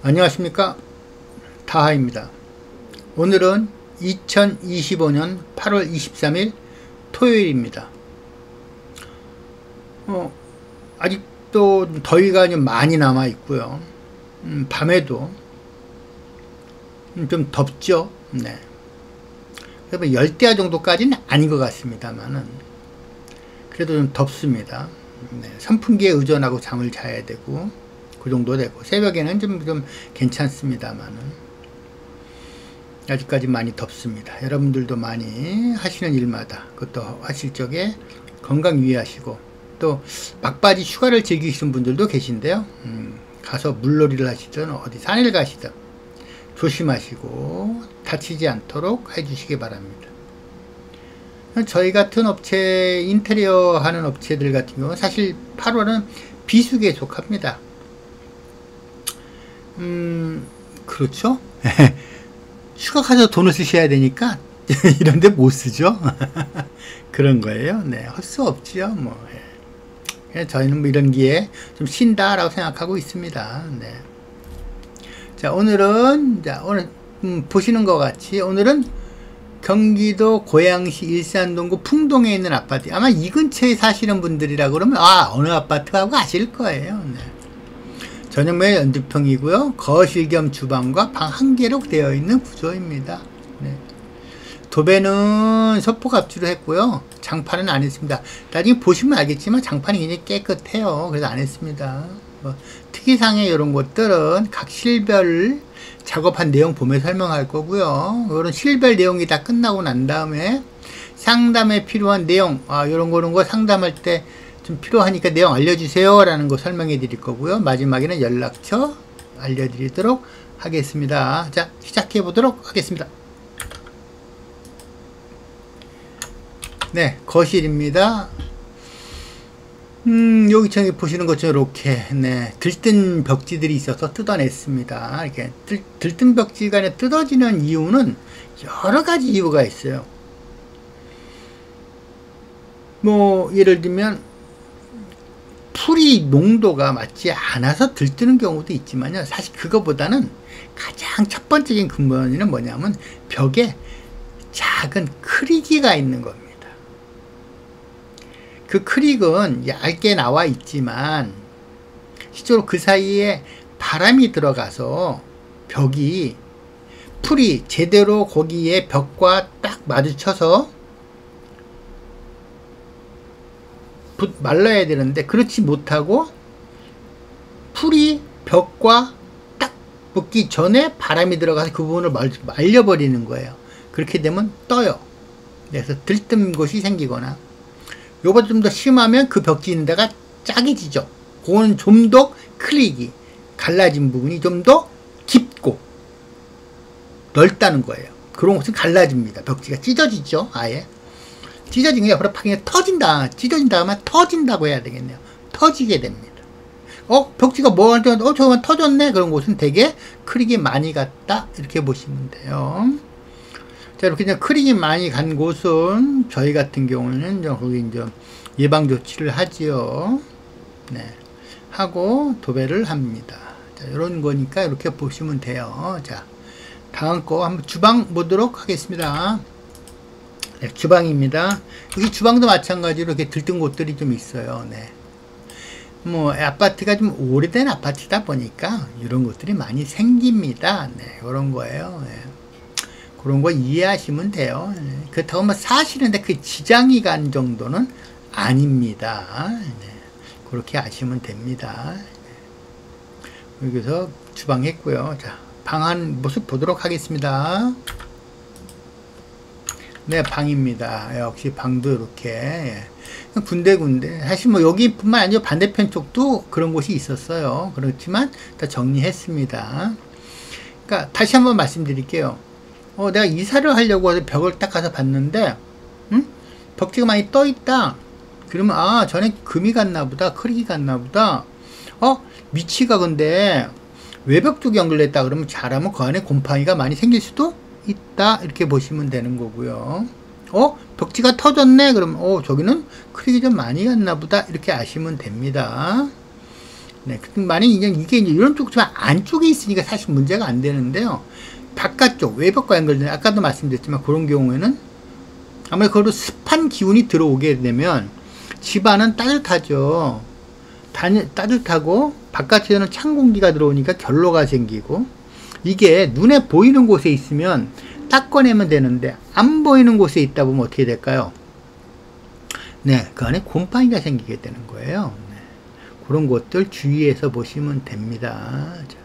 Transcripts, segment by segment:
안녕하십니까, 다하입니다. 오늘은 2025년 8월 23일 토요일입니다. 아직도 더위가 좀 많이 남아 있고요. 밤에도 좀 덥죠. 네. 그래서 열대야 정도까지는 아닌 것 같습니다만은 그래도 좀 덥습니다. 네. 선풍기에 의존하고 잠을 자야 되고 그 정도 되고, 새벽에는 좀 괜찮습니다만은 아직까지 많이 덥습니다. 여러분들도 많이 하시는 일마다 그것도 하실 적에 건강 유의하시고, 또 막바지 휴가를 즐기시는 분들도 계신데요. 가서 물놀이를 하시든 어디 산을 가시든 조심하시고 다치지 않도록 해주시기 바랍니다. 저희 같은 업체, 인테리어 하는 업체들 같은 경우는 사실 8월은 비수기에 속합니다. 그렇죠? 휴가 가서 돈을 쓰셔야 되니까 이런데 못 쓰죠. 그런 거예요. 네, 할 수 없지요. 뭐 저희는 뭐 이런 기회에 좀 쉰다라고 생각하고 있습니다. 네. 자, 오늘은 오늘 보시는 것 같이 오늘은 경기도 고양시 일산동구 풍동에 있는 아파트, 아마 이 근처에 사시는 분들이라 그러면 어느 아파트하고 아실 거예요. 네. 전용면 연두평이고요. 거실 겸 주방과 방 한 개로 되어 있는 구조입니다. 네. 도배는 소포갑주로 했고요. 장판은 안 했습니다. 나중에 보시면 알겠지만 장판이 굉장히 깨끗해요. 그래서 안 했습니다. 특이사항의 이런 것들은 각 실별 작업한 내용 보면 설명할 거고요. 이런 실별 내용이 다 끝나고 난 다음에 상담에 필요한 내용, 이런 거 상담할 때 좀 필요하니까 내용 알려주세요 라는 거 설명해 드릴 거고요. 마지막에는 연락처 알려드리도록 하겠습니다. 자, 시작해 보도록 하겠습니다. 네, 거실입니다. 여기 보시는 것처럼 이렇게, 네, 들뜬 벽지들이 있어서 뜯어냈습니다. 이렇게 들뜬 벽지가 뜯어지는 이유는 여러 가지 이유가 있어요. 뭐 예를 들면 풀이 농도가 맞지 않아서 들뜨는 경우도 있지만요, 사실 그거보다는 가장 첫 번째적인 근본은 뭐냐면 벽에 작은 크릭이가 있는 겁니다. 그 크릭은 얇게 나와 있지만 실제로 그 사이에 바람이 들어가서 풀이 제대로 거기에 벽과 딱 마주쳐서 말라야 되는데 그렇지 못하고 풀이 벽과 딱 붙기 전에 바람이 들어가서 그 부분을 말려버리는 거예요. 그렇게 되면 떠요. 그래서 들뜬 곳이 생기거나, 요보다 좀 더 심하면 그 벽지 있는 데가 짜게지죠. 그거는 좀 더 크릭이 갈라진 부분이 좀 더 깊고 넓다는 거예요. 그런 곳은 갈라집니다. 벽지가 찢어지죠. 아예 찢어진 게 앞으로 파킹에 찢어진다 하면 터진다고 해야 되겠네요. 터지게 됩니다. 벽지가 저거만 터졌네? 그런 곳은 되게 크릭이 많이 갔다, 이렇게 보시면 돼요. 자, 이렇게 이제 크릭이 많이 간 곳은 저희 같은 경우는 거기 이제 예방 조치를 하지요. 네. 하고 도배를 합니다. 자, 이런 거니까 이렇게 보시면 돼요. 자, 다음 거 한번 주방 보도록 하겠습니다. 네, 주방입니다. 여기 주방도 마찬가지로 이렇게 들뜬 곳들이 좀 있어요. 네. 뭐 아파트가 좀 오래된 아파트다 보니까 이런 것들이 많이 생깁니다. 네, 그런 거예요. 네. 그런 거 이해하시면 돼요. 네. 그렇다고 뭐 사시는데 그 지장이 간 정도는 아닙니다. 네. 그렇게 아시면 됩니다. 네. 여기서 주방 했고요. 자, 방 한 모습 보도록 하겠습니다. 네, 방입니다. 역시 방도 이렇게 군데군데, 사실 뭐 여기뿐만 아니라 반대편 쪽도 그런 곳이 있었어요. 그렇지만 다 정리했습니다. 그러니까 다시 한번 말씀드릴게요. 내가 이사를 하려고 해서 벽을 딱 가서 봤는데 벽지가 많이 떠 있다. 그러면 전에 금이 갔나 보다, 크릭이 갔나 보다. 위치가 근데 외벽 쪽에 연결됐다 그러면 잘하면 그 안에 곰팡이가 많이 생길 수도 있다, 이렇게 보시면 되는 거고요. 벽지가 터졌네? 그러면 저기는 크릭이 좀 많이 갔나 보다, 이렇게 아시면 됩니다. 네, 만약 이게 이제 이런 쪽 좀 안쪽에 있으니까 사실 문제가 안 되는데요. 바깥쪽 외벽과 연결된 아까도 말씀드렸지만 그런 경우에는 아무래도 그걸로 습한 기운이 들어오게 되면 집안은 따뜻하죠. 따뜻하고 바깥에서는 찬 공기가 들어오니까 결로가 생기고 이게 눈에 보이는 곳에 있으면 딱 꺼내면 되는데 안 보이는 곳에 있다 보면 어떻게 될까요? 네, 그 안에 곰팡이가 생기게 되는 거예요. 네, 그런 것들 주의해서 보시면 됩니다. 자,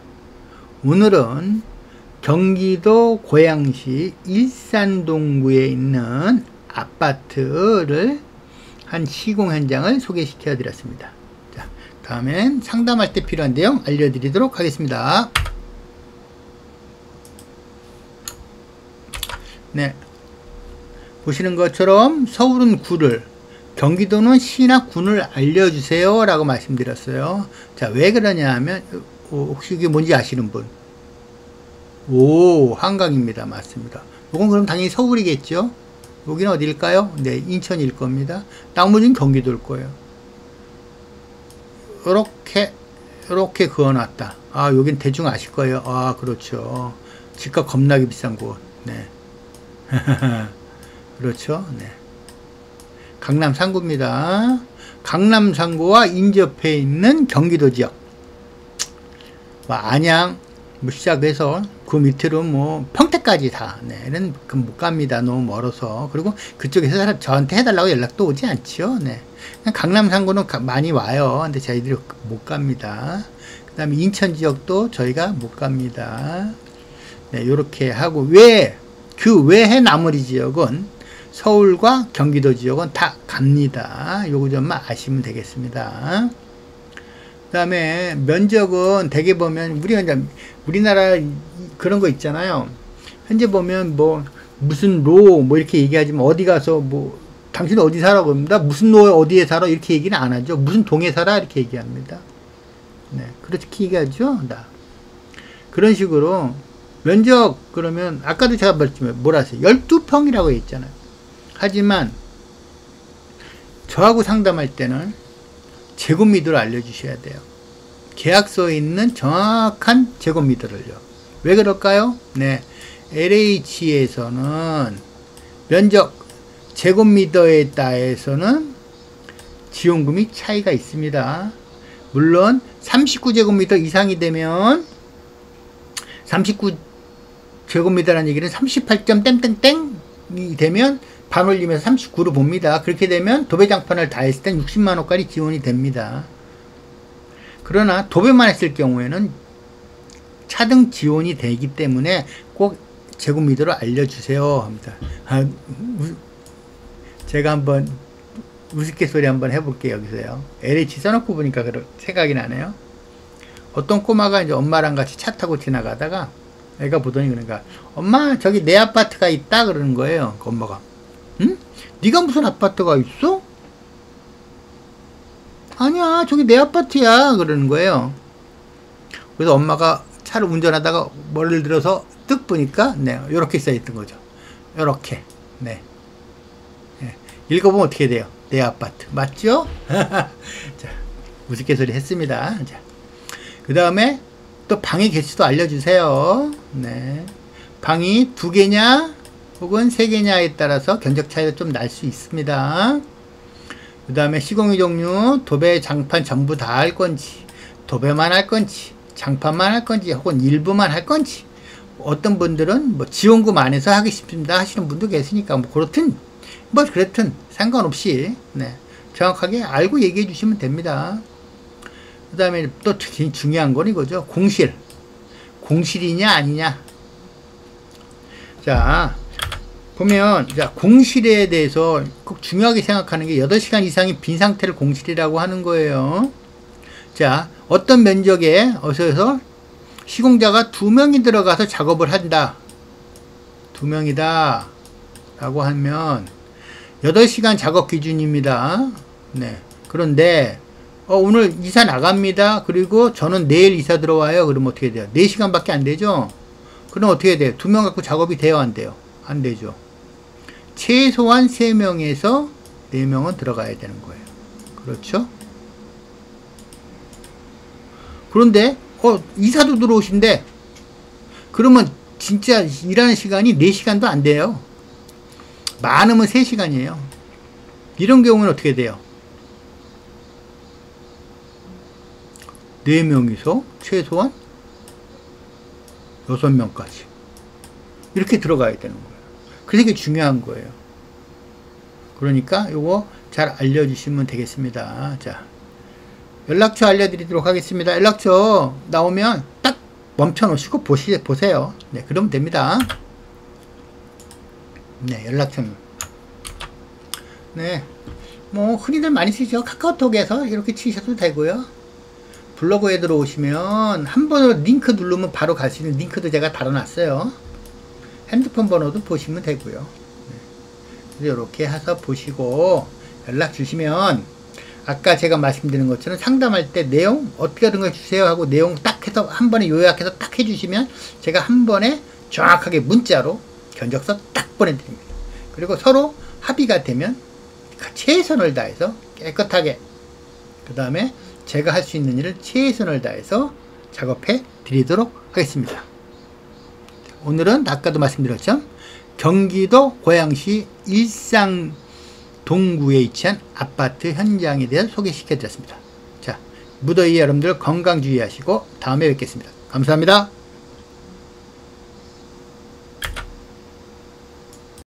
오늘은 경기도 고양시 일산동구에 있는 아파트를 한 시공 현장을 소개시켜 드렸습니다. 자, 다음엔 상담할 때 필요한 내용 알려드리도록 하겠습니다. 네, 보시는 것처럼 서울은 구를, 경기도는 시나 군을 알려주세요 라고 말씀드렸어요. 자, 왜 그러냐 하면 혹시 이게 뭔지 아시는 분? 오, 한강입니다. 맞습니다. 이건 그럼 당연히 서울이겠죠. 여기는 어디일까요? 네, 인천일 겁니다. 나머지는 경기도일 거예요. 요렇게 그어놨다. 아, 여긴 대충 아실 거예요. 아, 그렇죠. 집값 겁나게 비싼 곳. 네. 그렇죠. 네. 강남 3구입니다. 강남 3구와 인접해 있는 경기도 지역. 안양, 시작해서 그 밑으로 평택까지 다. 네. 는 못 갑니다. 너무 멀어서. 그리고 그쪽에서 저한테 해달라고 연락도 오지 않죠. 네. 강남 3구는 많이 와요. 근데 저희들이 못 갑니다. 그 다음에 인천 지역도 저희가 못 갑니다. 네. 요렇게 하고, 그 외의 나머지 지역은 서울과 경기도 지역은 다 갑니다. 요거 좀만 아시면 되겠습니다. 그 다음에 면적은 대개 보면 우리나라 그런 거 있잖아요. 현재 보면 무슨 로 이렇게 얘기하지만 어디 가서 당신 어디 살아 그럽니다. 무슨 로 어디에 살아 이렇게 얘기는 안 하죠. 무슨 동에 살아 이렇게 얘기합니다. 네, 그렇게 얘기하죠. 그런 식으로 면적 그러면 아까도 제가 말했지만 뭐라세요? 12평이라고 했잖아요. 하지만 저하고 상담할 때는 제곱미터를 알려주셔야 돼요. 계약서에 있는 정확한 제곱미터를요. 왜 그럴까요? 네, LH에서는 면적 제곱미터에 따라서는 지원금이 차이가 있습니다. 물론 39제곱미터 이상이 되면 39제곱미터라는 얘기는 38점 땡땡땡이 되면 반올림해서 39로 봅니다. 그렇게 되면 도배장판을 다 했을 땐 60만원까지 지원이 됩니다. 그러나 도배만 했을 경우에는 차등 지원이 되기 때문에 꼭 제곱미터로 알려주세요 합니다. 제가 한번 우스갯소리 한번 해볼게요. 여기서요. LH 써놓고 보니까 생각이 나네요. 어떤 꼬마가 이제 엄마랑 같이 차 타고 지나가다가 애가 보더니 그러니까 엄마 저기 내 아파트가 있다 그러는 거예요. 그 엄마가 응? 네가 무슨 아파트가 있어? 아니야 저기 내 아파트야 그러는 거예요. 그래서 엄마가 차를 운전하다가 머리를 들어서 뜩 보니까 네 요렇게 써있던 거죠. 요렇게 네. 읽어보면 어떻게 돼요? 내 아파트 맞죠? 자 우스갯소리 했습니다. 자, 그 다음에 또 방의 개수도 알려주세요. 네. 방이 2개냐 혹은 3개냐에 따라서 견적 차이가 좀 날 수 있습니다. 그 다음에 시공의 종류, 도배, 장판 전부 다 할 건지, 도배만 할 건지, 장판만 할 건지, 혹은 일부만 할 건지, 어떤 분들은 지원금 안에서 하기 싶습니다 하시는 분도 계시니까 그렇든 상관없이 네, 정확하게 알고 얘기해 주시면 됩니다. 그 다음에 또 중요한 건 이거죠. 공실이냐 아니냐. 자 보면 공실에 대해서 꼭 중요하게 생각하는 게 8시간 이상이 빈 상태를 공실이라고 하는 거예요. 자 어떤 면적에 어서서 시공자가 2명이 들어가서 작업을 한다. 2명이다 라고 하면 8시간 작업 기준입니다. 네. 그런데 오늘 이사 나갑니다. 그리고 저는 내일 이사 들어와요. 그러면 어떻게 돼요? 4시간밖에 안 되죠? 그럼 어떻게 돼요? 2명 갖고 작업이 돼요? 안 돼요? 안 되죠. 최소한 3명에서 4명은 들어가야 되는 거예요. 그렇죠? 그런데 이사도 들어오신대. 그러면 진짜 일하는 시간이 4시간도 안 돼요. 많으면 3시간이에요. 이런 경우는 어떻게 돼요? 4명이서 최소한 6명까지 이렇게 들어가야 되는 거예요. 그래서 이게 중요한 거예요. 그러니까 요거 잘 알려주시면 되겠습니다. 자, 연락처 알려드리도록 하겠습니다. 연락처 나오면 딱 멈춰 놓으시고 보세요. 네, 그러면 됩니다. 네, 연락처는. 네, 뭐, 흔히들 많이 쓰죠. 카카오톡에서 이렇게 치셔도 되고요. 블로그에 들어오시면 한 번으로 링크 누르면 바로 갈 수 있는 링크도 제가 달아놨어요. 핸드폰 번호도 보시면 되고요. 네. 그래서 이렇게 해서 보시고 연락 주시면 아까 제가 말씀드린 것처럼 상담할 때 내용 어떻게 하는 걸 주세요 하고 내용 딱 해서 한 번에 요약해서 딱 해주시면 제가 한 번에 정확하게 문자로 견적서 딱 보내드립니다. 그리고 서로 합의가 되면 최선을 다해서 깨끗하게 그 다음에 제가 할 수 있는 일을 최선을 다해서 작업해 드리도록 하겠습니다. 오늘은 아까도 말씀드렸죠. 경기도 고양시 일상 동구에 위치한 아파트 현장에 대해서 소개시켜 드렸습니다. 자, 무더위 여러분들 건강 주의하시고 다음에 뵙겠습니다. 감사합니다.